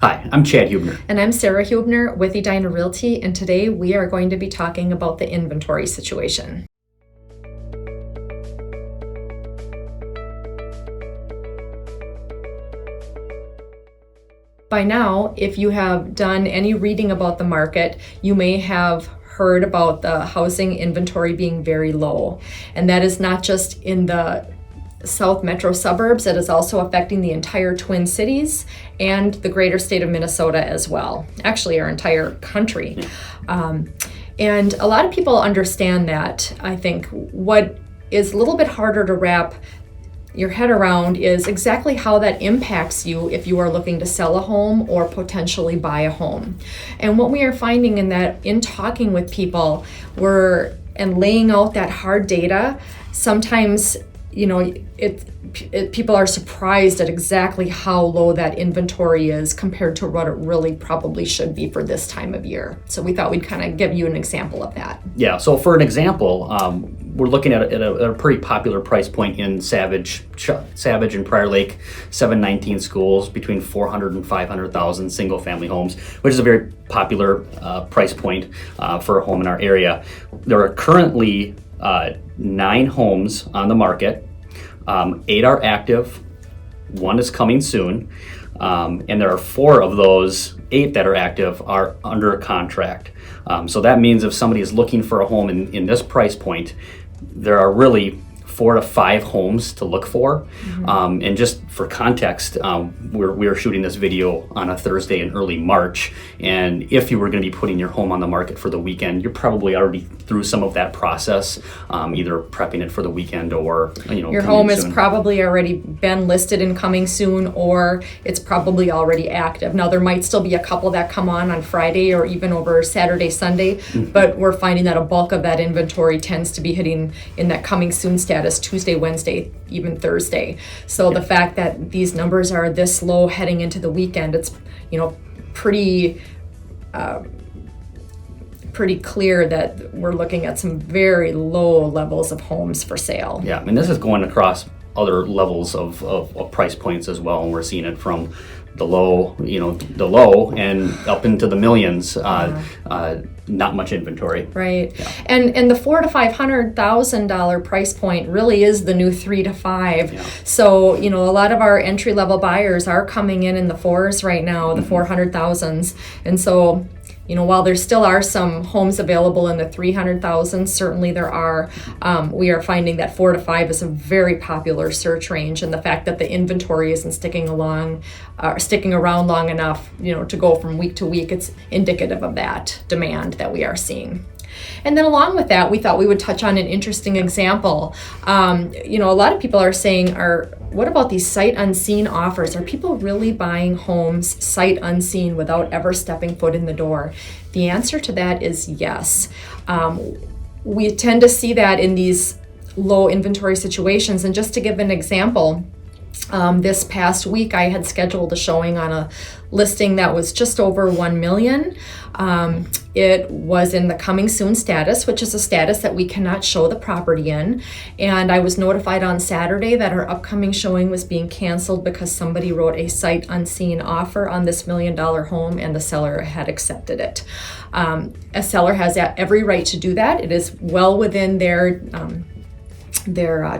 Hi, I'm Chad Huebener. And I'm Sara Huebener with Edina Realty, and today we are going to be talking about the inventory situation. By now, if you have done any reading about the market, you may have heard about the housing inventory being very low. And that is not just in the South metro suburbs, it is also affecting the entire Twin Cities and the greater state of Minnesota as well. Actually, our entire country. And a lot of people understand that. I think what is a little bit harder to wrap your head around is exactly how that impacts you if you are looking to sell a home or potentially buy a home. And what we are finding in talking with people and laying out that hard data, sometimes people are surprised at exactly how low that inventory is compared to what it really probably should be for this time of year. So we thought we'd kind of give you an example of that. Yeah, so for an example, we're looking at a pretty popular price point in Savage and Prior Lake, 719 schools, between 400 and 500,000 single family homes, which is a very popular price point for a home in our area. There are currently 9 homes on the market. 8 are active, 1 is coming soon, and there are 4 of those 8 that are active are under contract. So that means if somebody is looking for a home in this price point, there are really 4 to 5 homes to look for. And just for context, we are shooting this video on a Thursday in early March, and if you were going to be putting your home on the market for the weekend, you're probably already through some of that process, either prepping it for the weekend or your home has probably already been listed and coming soon, or it's probably already active. Now there might still be a couple that come on Friday or even over Saturday, Sunday, but we're finding that a bulk of that inventory tends to be hitting in that coming soon status Tuesday, Wednesday, even Thursday. So the fact that these numbers are this low heading into the weekend, it's pretty clear that we're looking at some very low levels of homes for sale. Yeah, and this is going across other levels of price points as well, and we're seeing it from the low and up into the millions. Not much inventory. Right. Yeah. And the $400,000 to $500,000 price point really is the new 3 to 5. Yeah. So, a lot of our entry level buyers are coming in the 4s right now, the 400,000s. And so, while there still are some homes available in the 300,000s, certainly there are. We are finding that 4 to 5 is a very popular search range, and the fact that the inventory isn't sticking around long enough, to go from week to week, it's indicative of that demand that we are seeing. And then along with that, we thought we would touch on an interesting example. A lot of people are saying, what about these sight unseen offers? Are people really buying homes sight unseen without ever stepping foot in the door? The answer to that is yes. We tend to see that in these low inventory situations. And just to give an example, this past week I had scheduled a showing on a listing that was just over 1 million. It was in the coming soon status, which is a status that we cannot show the property in. And I was notified on Saturday that our upcoming showing was being canceled because somebody wrote a sight unseen offer on this $1 million home and the seller had accepted it. A seller has every right to do that. It is well within their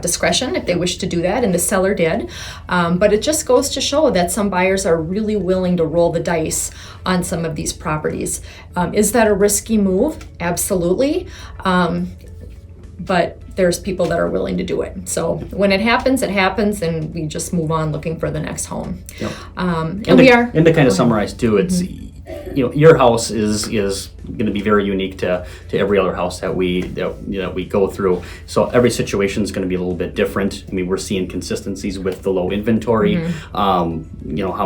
discretion if they wish to do that, and the seller did. But it just goes to show that some buyers are really willing to roll the dice on some of these properties. Is that a risky move? Absolutely. But there's people that are willing to do it. So when it happens, and we just move on looking for the next home. Yep. And to kind of summarize too, it's your house is going to be very unique to every other house that we go through. So every situation is going to be a little bit different. I mean, we're seeing consistencies with the low inventory. How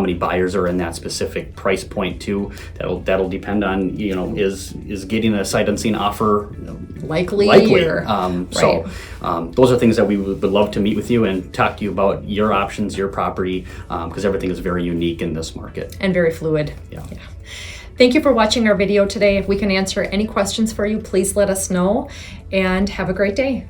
many buyers are in that specific price point too. That'll depend on is getting a sight unseen offer likely. Right. So those are things that we would love to meet with you and talk to you about your options, your property, because everything is very unique in this market and very fluid. Yeah. Thank you for watching our video today. If we can answer any questions for you, please let us know, and have a great day.